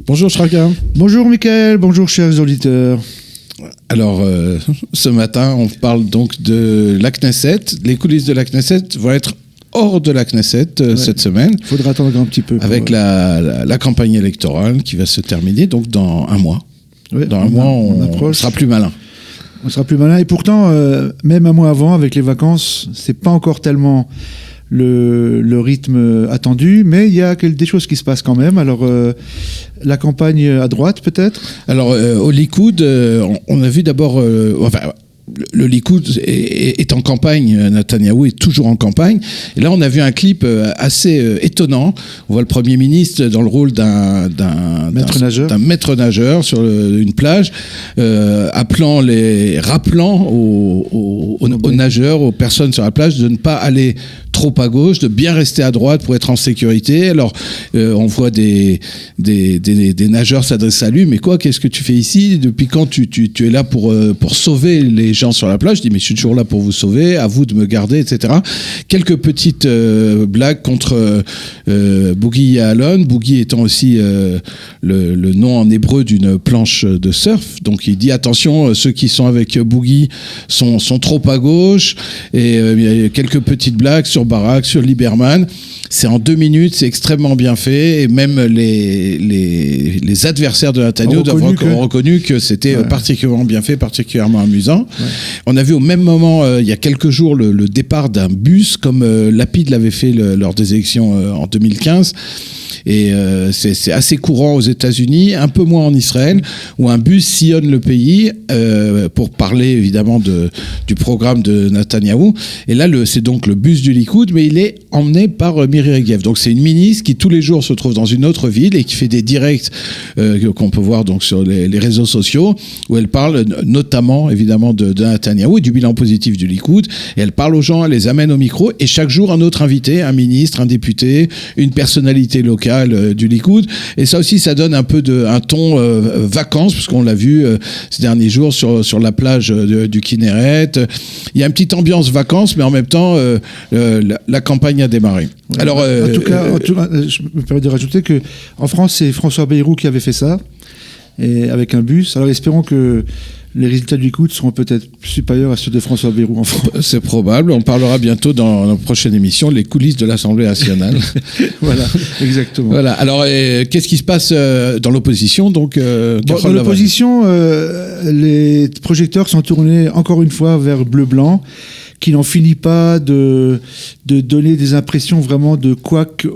Bonjour Shraka. Bonjour Mickaël, bonjour chers auditeurs. Alors, ce matin, on parle donc de la Knesset. Les coulisses de la Knesset vont être hors de la Knesset cette semaine. Il faudra attendre un petit peu. Avec la campagne électorale qui va se terminer donc dans un mois. Ouais, dans un mois, on sera plus malin. On sera plus malin. Et pourtant, même un mois avant, avec les vacances, c'est pas encore tellement le rythme attendu, mais il y a des choses qui se passent quand même. Alors, la campagne à droite, peut-être ? Alors, au Likoud, on a vu d'abord... le Likoud est en campagne, Netanyahou est toujours en campagne. Et là, on a vu un clip assez étonnant. On voit le Premier ministre dans le rôle d'un maître nageur sur une plage, rappelant aux nageurs, aux personnes sur la plage, de ne pas aller trop à gauche, de bien rester à droite pour être en sécurité. Alors, on voit des nageurs s'adresser à lui. Mais quoi, qu'est-ce que tu fais ici ? Depuis quand tu es là pour sauver les gens sur la plage ? Je dis, mais je suis toujours là pour vous sauver, à vous de me garder, etc. Quelques petites blagues contre Boogie Ya'alon. Boogie étant aussi le nom en hébreu d'une planche de surf. Donc, il dit, attention, ceux qui sont avec Boogie sont trop à gauche. Et il y a quelques petites blagues sur Barak, sur Lieberman. C'est en 2 minutes, c'est extrêmement bien fait, et même les adversaires de Netanyahou ont reconnu que c'était particulièrement bien fait, particulièrement amusant. Ouais. On a vu au même moment, il y a quelques jours, le départ d'un bus, comme Lapid l'avait fait lors des élections en 2015. Et c'est assez courant aux États-Unis, un peu moins en Israël, où un bus sillonne le pays pour parler évidemment du programme de Netanyahou. Et là, c'est donc le bus du Likoud, mais il est emmené par Miri Regev. Donc c'est une ministre qui tous les jours se trouve dans une autre ville et qui fait des directs qu'on peut voir donc sur les réseaux sociaux, où elle parle notamment évidemment de Netanyahou et du bilan positif du Likoud. Et elle parle aux gens, elle les amène au micro, et chaque jour un autre invité, un ministre, un député, une personnalité locale du Likoud. Et ça aussi, ça donne un peu un ton vacances, parce qu'on l'a vu ces derniers jours sur la plage du Kinneret. Il y a une petite ambiance vacances, mais en même temps, la campagne a démarré. Ouais. Alors, en tout cas, je me permets de rajouter qu'en France, c'est François Bayrou qui avait fait ça, et avec un bus. Alors espérons que les résultats du Likoud seront peut-être supérieurs à ceux de François Bayrou en France. C'est probable. On parlera bientôt dans la prochaine émission, les coulisses de l'Assemblée nationale. Voilà, exactement. Voilà. Alors, qu'est-ce qui se passe dans l'opposition donc, dans l'opposition, les projecteurs sont tournés encore une fois vers bleu-blanc, qui n'en finit pas de donner des impressions vraiment de couac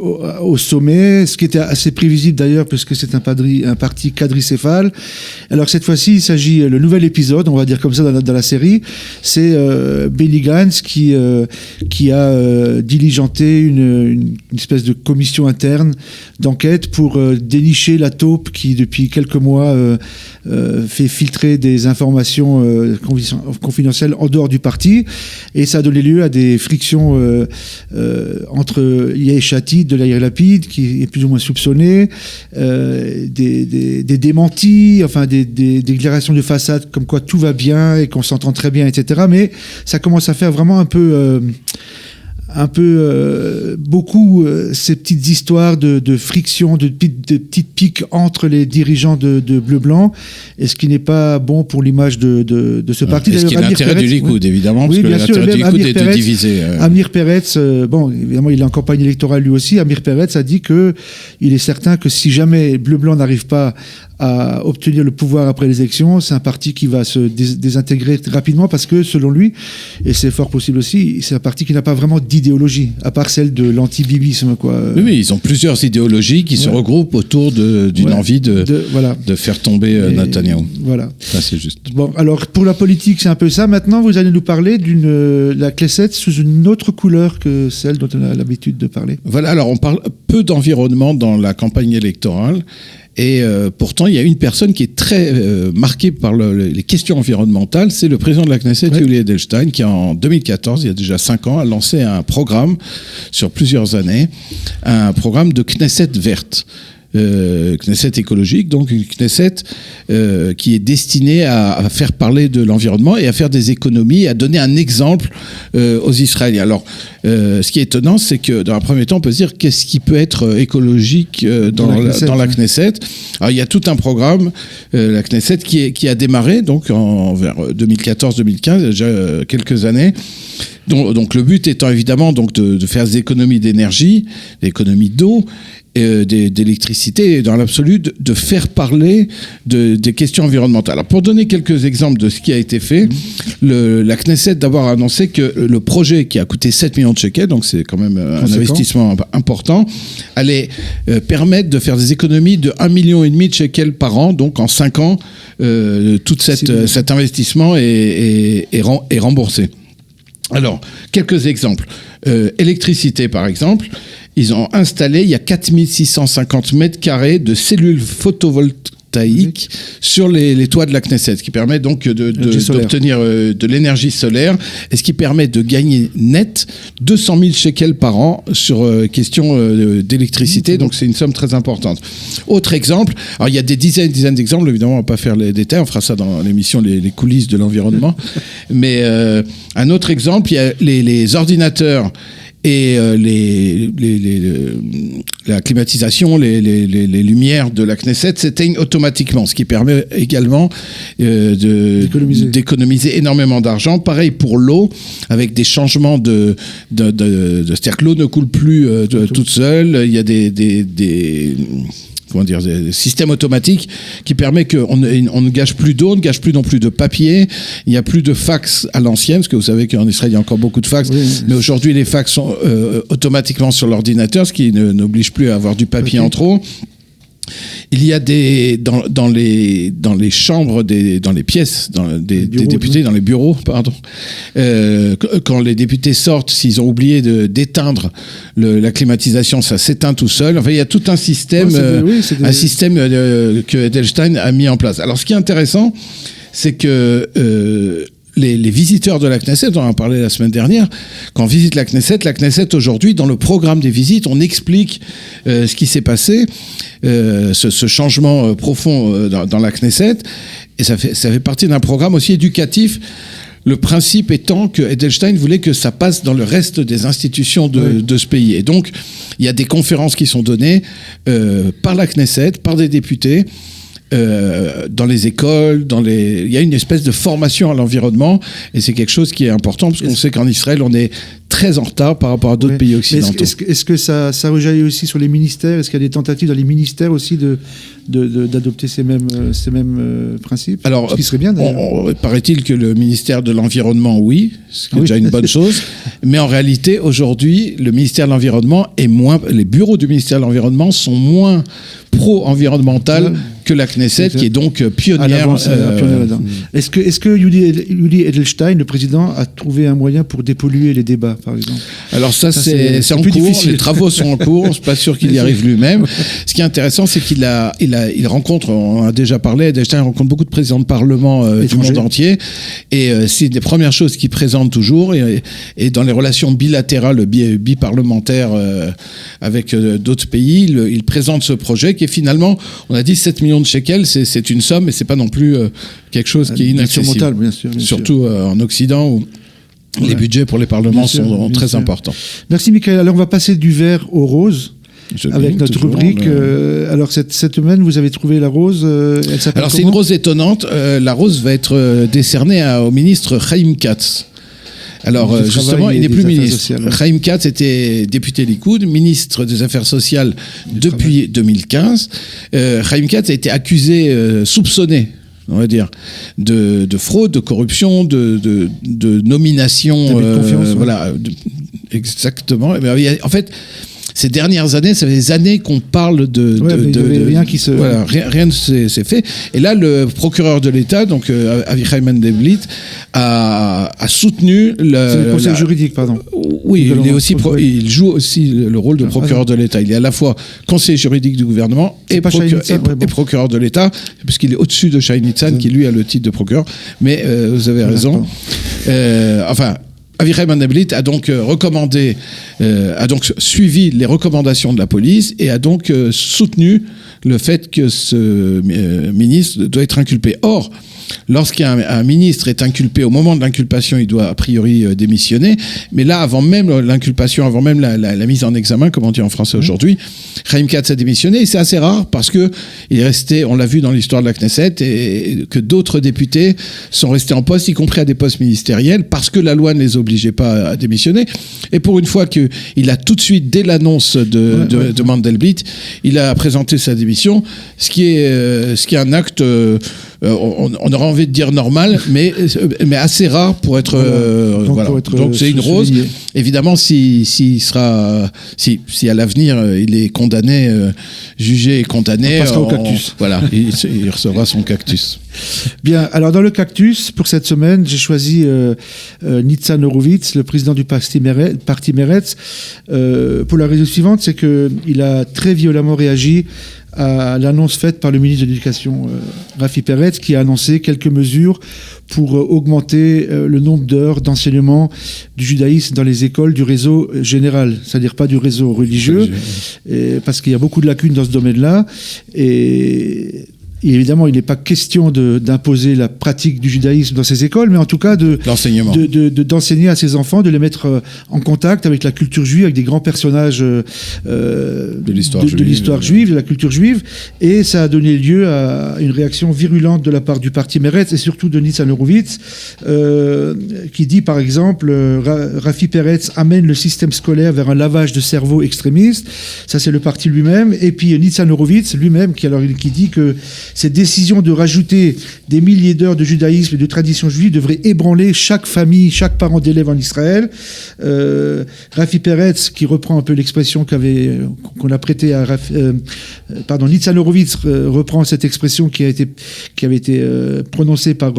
au sommet, ce qui était assez prévisible d'ailleurs, puisque c'est un parti quadricéphale. Alors cette fois-ci, il s'agit, le nouvel épisode, on va dire comme ça dans la série, c'est Benny Gantz qui a diligenté une espèce de commission interne d'enquête pour dénicher la taupe qui, depuis quelques mois, fait filtrer des informations confidentielles en dehors du parti. Et ça a donné lieu à des frictions entre Yair Shati de Yair Lapid, qui est plus ou moins soupçonné, des démentis, enfin des déclarations de façade comme quoi tout va bien et qu'on s'entend très bien, etc. Mais ça commence à faire vraiment un peu beaucoup ces petites histoires de friction, de petites piques entre les dirigeants de Bleu-Blanc, et ce qui n'est pas bon pour l'image de ce parti. Est-ce qu'il y a l'intérêt du Likoud, évidemment, parce que l'intérêt du Likoud est de diviser. Amir Peretz, bon, évidemment, il est en campagne électorale lui aussi. Amir Peretz a dit qu'il est certain que si jamais Bleu-Blanc n'arrive pas à obtenir le pouvoir après les élections, c'est un parti qui va se désintégrer rapidement, parce que selon lui, et c'est fort possible aussi, c'est un parti qui n'a pas vraiment d'idéologie, à part celle de l'anti-bibisme, quoi. Oui, ils ont plusieurs idéologies qui se regroupent autour d'une envie de faire tomber Netanyahou. Voilà. Ça, c'est juste. Bon, alors pour la politique, c'est un peu ça. Maintenant, vous allez nous parler de la Knesset sous une autre couleur que celle dont on a l'habitude de parler. Voilà, alors on parle peu d'environnement dans la campagne électorale. Et pourtant, il y a une personne qui est très marquée par les questions environnementales, c'est le président de la Knesset, Yuli Edelstein, qui en 2014, il y a déjà 5 ans, a lancé un programme sur plusieurs années, un programme de Knesset verte. Knesset écologique, donc une Knesset qui est destinée à faire parler de l'environnement et à faire des économies, à donner un exemple aux Israéliens. Alors, ce qui est étonnant, c'est que dans un premier temps, on peut se dire qu'est-ce qui peut être écologique dans la Knesset. Alors, il y a tout un programme, la Knesset, qui a démarré donc vers 2014-2015, déjà quelques années. Donc le but étant évidemment donc de faire des économies d'énergie, des économies d'eau, d'électricité, et dans l'absolu de faire parler des questions environnementales. Alors pour donner quelques exemples de ce qui a été fait, la Knesset d'abord a annoncé que le projet qui a coûté 7 millions de shekels, donc c'est quand même un investissement important, allait permettre de faire des économies de 1,5 million de shekels par an, donc en 5 ans, tout cet investissement est remboursé. Alors, quelques exemples. Électricité, par exemple. Ils ont installé, il y a 4650 mètres carrés de cellules photovoltaïques sur les toits de la Knesset, ce qui permet donc d'obtenir de l'énergie solaire, et ce qui permet de gagner net 200 000 shekels par an sur question d'électricité, donc c'est une somme très importante. Autre exemple, alors il y a des dizaines d'exemples, évidemment on ne va pas faire les détails, on fera ça dans l'émission les coulisses de l'environnement, mais un autre exemple, il y a les ordinateurs et la climatisation, les lumières de la Knesset s'éteignent automatiquement, ce qui permet également d'économiser énormément d'argent. Pareil pour l'eau, avec des changements c'est-à-dire que l'eau ne coule plus toute seule. Il y a des systèmes automatiques qui permet qu'on ne gâche plus d'eau, on ne gâche plus non plus de papier, il n'y a plus de fax à l'ancienne, parce que vous savez qu'en Israël il y a encore beaucoup de fax, mais aujourd'hui les fax sont automatiquement sur l'ordinateur, ce qui n'oblige plus à avoir du papier en trop. Il y a dans les chambres, dans les pièces des députés, dans les bureaux, pardon, quand les députés sortent, s'ils ont oublié d'éteindre la climatisation, ça s'éteint tout seul. Enfin, il y a tout un système, que Edelstein a mis en place. Alors, ce qui est intéressant, c'est que les visiteurs de la Knesset, on en a parlé la semaine dernière, quand on visite la Knesset aujourd'hui, dans le programme des visites, on explique ce qui s'est passé, ce changement profond dans la Knesset, et ça fait partie d'un programme aussi éducatif. Le principe étant que Edelstein voulait que ça passe dans le reste des institutions de ce pays. Et donc, il y a des conférences qui sont données par la Knesset, par des députés, dans les écoles, il y a une espèce de formation à l'environnement, et c'est quelque chose qui est important, parce qu'on sait qu'en Israël, on est très en retard par rapport à d'autres pays occidentaux. Est-ce que ça rejaillit aussi sur les ministères? Est-ce qu'il y a des tentatives dans les ministères aussi d'adopter ces mêmes principes? Alors, ce qui serait bien d'ailleurs. Paraît-il que le ministère de l'Environnement, oui, ce qui est déjà une bonne chose, mais en réalité, aujourd'hui, le ministère de l'Environnement les bureaux du ministère de l'Environnement sont moins pro-environnemental que la Knesset, qui est donc pionnière. Là-dedans. Est-ce que Yuli Edelstein, le président, a trouvé un moyen pour dépolluer les débats, par exemple? Alors c'est en cours, difficile. Les travaux sont en cours, je ne suis pas sûr qu'il y arrive lui-même. Ce qui est intéressant, c'est qu'il rencontre, on a déjà parlé, Edelstein rencontre beaucoup de présidents de parlement du monde entier, et c'est des premières choses qu'il présente toujours, et dans les relations bilatérales, biparlementaires avec d'autres pays, il présente ce projet qui est finalement, on a dit 7 millions de shekels, c'est une somme, mais c'est pas non plus quelque chose qui est inaccessible. Bien sûr, surtout en Occident où les budgets pour les parlements sont très importants. Merci Michael. Alors on va passer du vert au rose. Avec notre rubrique. Alors cette semaine, vous avez trouvé la rose. Elle s'appelle Alors c'est une rose étonnante. La rose va être décernée au ministre Chaim Katz. Alors justement, il n'est plus ministre. Chaim Katz était député Likoud, ministre des Affaires sociales depuis 2015. Chaim Katz a été accusé, soupçonné, on va dire, de fraude, de corruption, de nomination. De confiance. Voilà, exactement. En fait, ces dernières années, ça fait des années qu'on parle rien qui se... Voilà, rien ne s'est fait. Et là, le procureur de l'État, donc Avichai Mandelblit, a soutenu... C'est le conseil juridique, pardon. Oui, il joue aussi le rôle de procureur de l'État. Il est à la fois conseiller juridique du gouvernement et procureur de l'État, puisqu'il est au-dessus de Shai Nitzan, qui lui a le titre de procureur. Mais vous avez raison. Avichai Mandelblit a donc suivi les recommandations de la police et a donc soutenu le fait que ce ministre doit être inculpé. Or, lorsqu'un ministre est inculpé, au moment de l'inculpation, il doit a priori démissionner. Mais là, avant même l'inculpation, avant même la mise en examen, comme on dit en français aujourd'hui, Chaim Katz a démissionné. Et c'est assez rare parce que il est resté, on l'a vu dans l'histoire de la Knesset, et que d'autres députés sont restés en poste, y compris à des postes ministériels, parce que la loi ne les obligeait pas à démissionner. Et pour une fois qu'il a tout de suite, dès l'annonce de Mandelblit, il a présenté sa démission, ce qui est un acte... on aurait envie de dire normal, mais assez rare pour être. Donc c'est une rose. Évidemment, si à l'avenir il est condamné, jugé et condamné, on passera au cactus. Voilà, il recevra son cactus. Bien. Alors dans le cactus pour cette semaine, j'ai choisi Nitzan Horowitz, le président du parti Meretz, pour la raison suivante, c'est que il a très violemment réagi à l'annonce faite par le ministre de l'Éducation, Rafi Peretz, qui a annoncé quelques mesures pour augmenter le nombre d'heures d'enseignement du judaïsme dans les écoles du réseau général, c'est-à-dire pas du réseau religieux, parce qu'il y a beaucoup de lacunes dans ce domaine-là. Et évidemment, il n'est pas question d'imposer la pratique du judaïsme dans ces écoles, mais en tout cas d'enseigner à ses enfants, de les mettre en contact avec la culture juive, avec des grands personnages de l'histoire juive, de la culture juive. Et ça a donné lieu à une réaction virulente de la part du parti Meretz et surtout de Nitzan Horowitz, qui dit par exemple Rafi Peretz amène le système scolaire vers un lavage de cerveau extrémiste. Ça, c'est le parti lui-même. Et puis Nitzan Horowitz lui-même qui dit que cette décision de rajouter des milliers d'heures de judaïsme et de tradition juive devrait ébranler chaque famille, chaque parent d'élève en Israël. Rafi Peretz, qui reprend un peu l'expression qu'on a prêtée à Nitzan Horowitz, reprend cette expression qui avait été prononcée par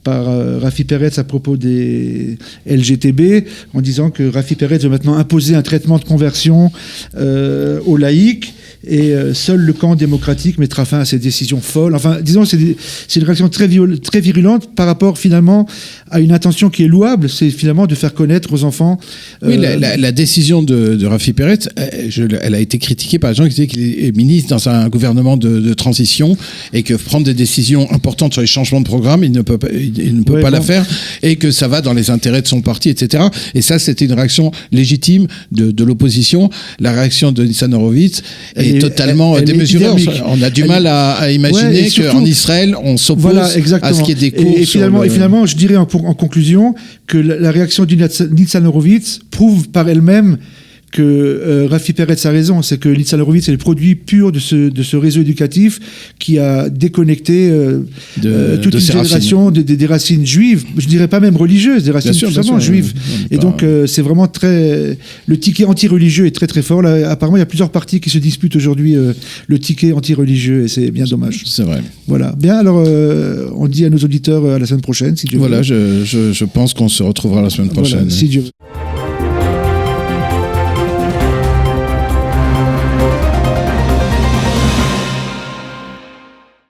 Rafi Peretz à propos des LGTB, en disant que Rafi Peretz veut maintenant imposer un traitement de conversion aux laïcs. Et seul le camp démocratique mettra fin à ces décisions folles. Enfin, disons, c'est une réaction très virulente par rapport finalement à une intention qui est louable, c'est finalement de faire connaître aux enfants... Oui, la décision de Rafi Peretz, elle a été critiquée par les gens qui disaient qu'il est ministre dans un gouvernement de transition et que prendre des décisions importantes sur les changements de programme, il ne peut pas la faire, et que ça va dans les intérêts de son parti, etc. Et ça, c'était une réaction légitime de l'opposition. La réaction de Nitzan Horowitz est totalement démesurée. On a du mal à imaginer qu'en Israël, on s'oppose à ce qu'il y ait des cours. Et finalement, je dirais en conclusion que la réaction du Nitzan Horowitz prouve par elle-même que Rafi Peretz a raison, c'est que Nitzan Horowitz est le produit pur de ce réseau éducatif qui a déconnecté toute une génération des racines juives, je dirais pas même religieuses, des racines tout simplement juives. Et donc c'est vraiment le ticket anti-religieux est très très fort. Là, apparemment, il y a plusieurs partis qui se disputent aujourd'hui le ticket anti-religieux et c'est bien dommage. C'est vrai. Voilà. Bien, alors on dit à nos auditeurs à la semaine prochaine. Si Dieu veut. Je pense qu'on se retrouvera la semaine prochaine. Voilà, si Dieu veut.